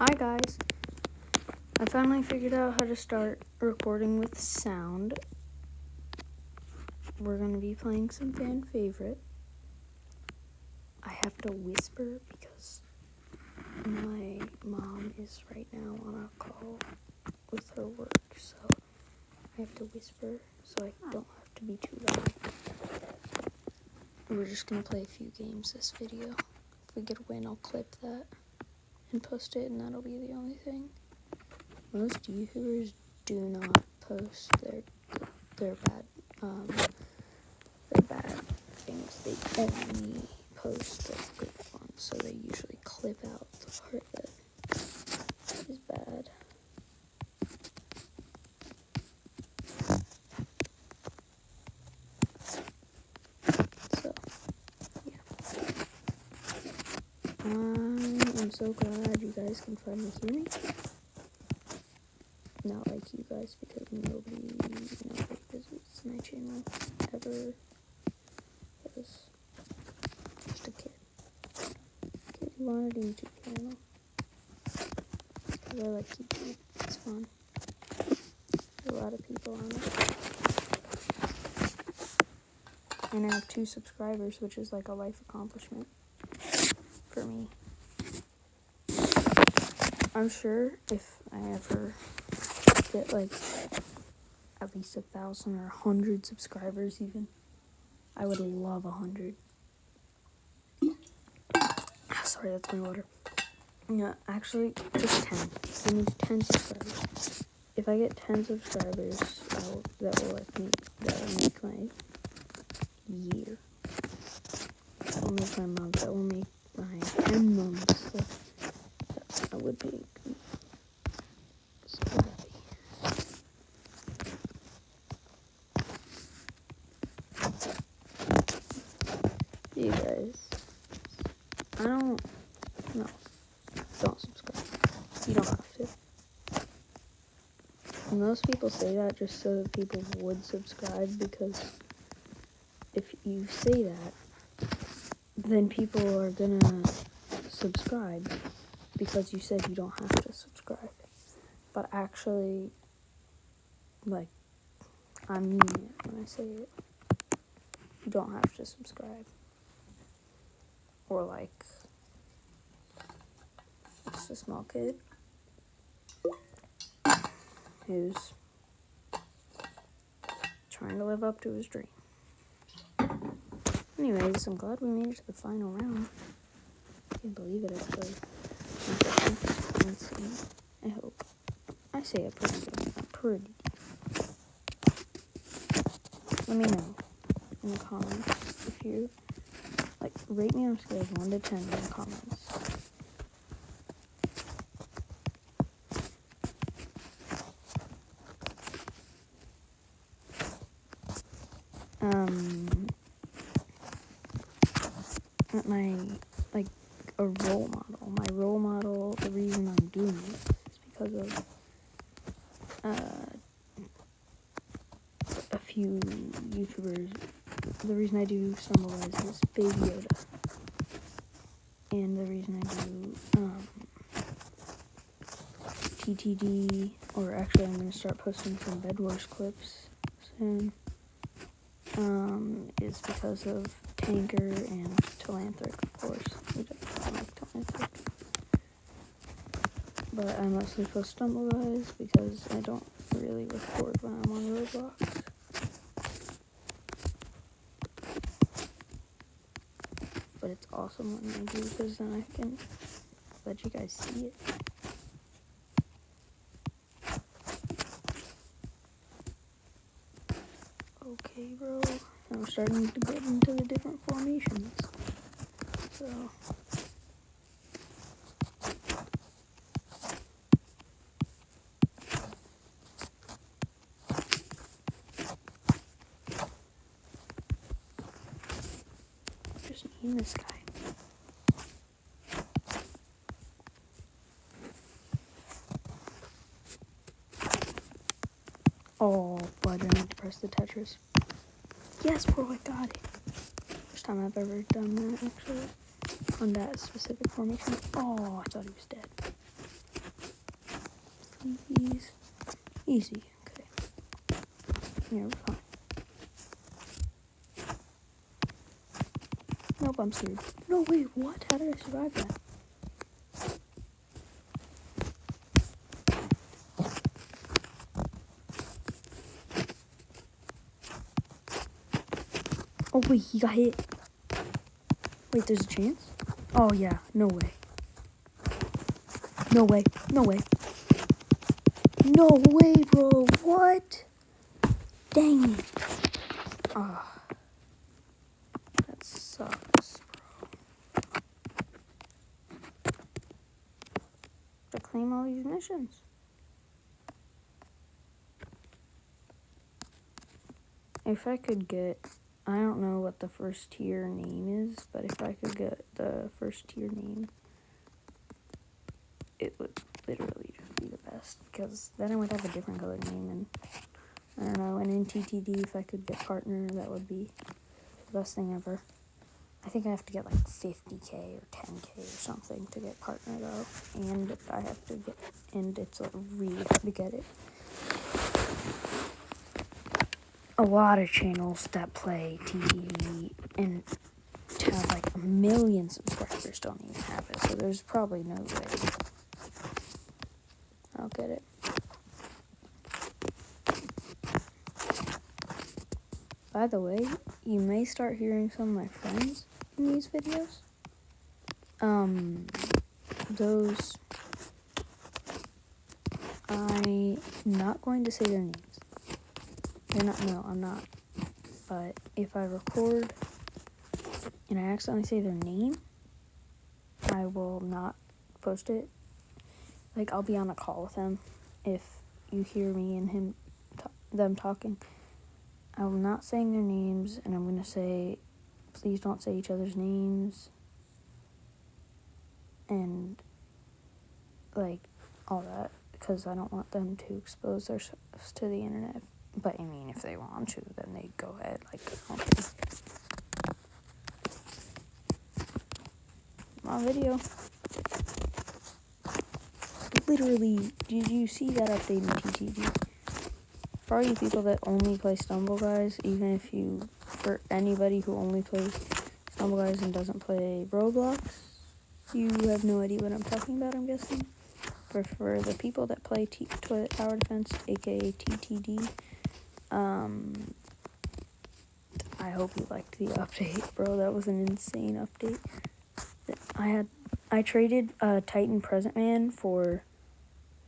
Hi guys, I finally figured out how to start recording with sound. We're going to be playing some fan favorite. I have to whisper because my mom is right now on a call with her work, so I have to whisper so I don't have to be too loud. We're just going to play a few games this video. If we get a win, I'll clip that and post it, and that'll be the only thing. Most YouTubers do not post their bad things. They only post the good ones, so they usually clip out the part that is bad. So, yeah. I am so glad you guys can finally hear me. Not like you guys, because nobody visits my channel ever. Because just a kid who wanted a YouTube channel. Because I like YouTube. It's fun. There's a lot of people on it. And I have 2 subscribers, which is like a life accomplishment for me. I'm sure if I ever get like at least 1,000 or 100 subscribers even, I would love 100. Sorry, that's my water. Yeah, actually, just 10. I need 10 subscribers. If I get 10 subscribers, that will make my year. That will make my month. That will make my 10 months. That would make me so happy. You guys, don't subscribe. You don't have to. And most people say that just so that people would subscribe, because if you say that, then people are gonna subscribe because you said you don't have to subscribe. But actually, like, I mean it when I say it. You don't have to subscribe. Or like, it's a small kid who's trying to live up to his dream. Anyways, I'm glad we made it to the final round. I can't believe it, actually. Let's see. I hope. I say it pretty good. Pretty deep. Let me know in the comments if you, rate me on a scale of 1 to 10 in the comments. A role model. My role model, the reason I'm doing it is because of a few YouTubers. The reason I do Summarize is Baby Yoda. And the reason I do TTD, or actually I'm going to start posting some Bed Wars clips soon, is because of Tanker and Telanthric, of course. We don't like Telanthric. But I mostly post Stumbleguys because I don't really record when I'm on Roblox. But it's awesome when I do, because then I can let you guys see it. Okay, bro. I'm starting to get into the different formations. So, just me and this guy. Oh, but I need to press the Tetris. Yes, bro, I got it. First time I've ever done that, actually. On that specific formation. Oh, I thought he was dead. please. Easy. Okay. Yeah, we're fine. Nope, I'm screwed. No, wait, what? How did I survive that? Oh, wait, he got hit. Wait, there's a chance? Oh, yeah, no way. No way, no way. No way, bro, what? Dang it. Ah, that sucks, bro. To claim all these missions. If I could get, I don't know what the first tier name is, but if I could get the first tier name, it would literally just be the best, because then I would have a different color name, and I don't know, and in TTD, if I could get partner, that would be the best thing ever. I think I have to get like 50k or 10k or something to get partner though, and I have to get, and it's like really hard to get it. A lot of channels that play TTD and have like a million subscribers don't even have it, so there's probably no way I'll get it. By the way, you may start hearing some of my friends in these videos. Those, I'm not going to say their names. They're not, no, I'm not. But if I record and I accidentally say their name, I will not post it. Like, I'll be on a call with them. If you hear me and them talking, I'm not saying their names, and I'm going to say, please don't say each other's names. And, like, all that, because I don't want them to expose themselves to the internet. But, I mean, if they want to, then they go ahead. Like, okay. My video. Literally, did you see that update in TTD? For all you people that only play Stumble Guys, even if you, for anybody who only plays Stumble Guys and doesn't play Roblox, you have no idea what I'm talking about, I'm guessing. But for the people that play Toilet Tower Defense, aka TTD, I hope you liked the update, bro. That was an insane update. I traded Titan Present Man for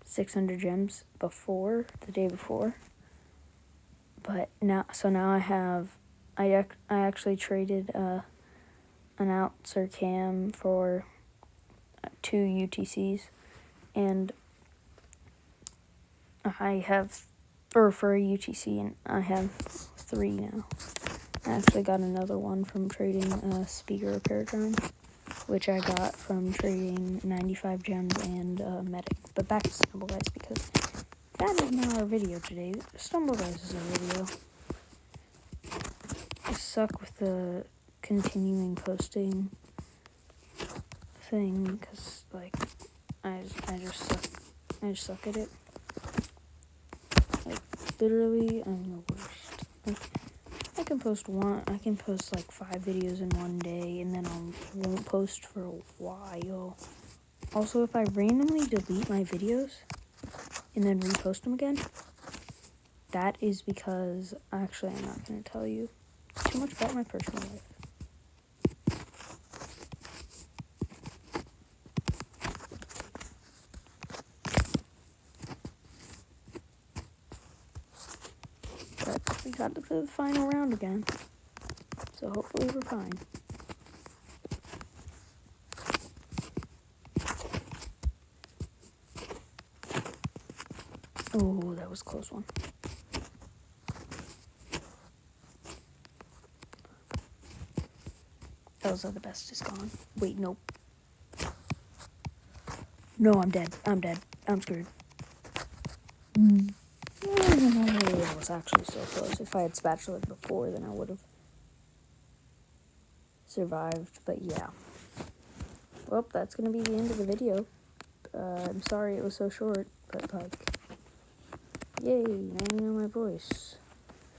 600 gems the day before. But now I actually traded an Outser Cam for 2 UTCs, and for a UTC, and I have 3 now. I actually got another one from trading a speaker repair drone, which I got from trading 95 gems and medic. But back to Stumble Guys, because that is not our video today. Stumble Guys is our video. I suck with the continuing posting thing, because, like, I just suck at it. Like, literally, I'm the worst. Like, I can post like 5 videos in one day, and then I won't post for a while. Also, if I randomly delete my videos and then repost them again, that is because, actually, I'm not going to tell you too much about my personal life. But we got to the final round again, so hopefully we're fine. Oh, that was a close one. Elsa the best is gone. Wait, nope. No, I'm dead. I'm screwed. It was actually so close. If I had spatula before, then I would have survived. But yeah. Well, that's going to be the end of the video. I'm sorry it was so short, but like, yay, now you know my voice.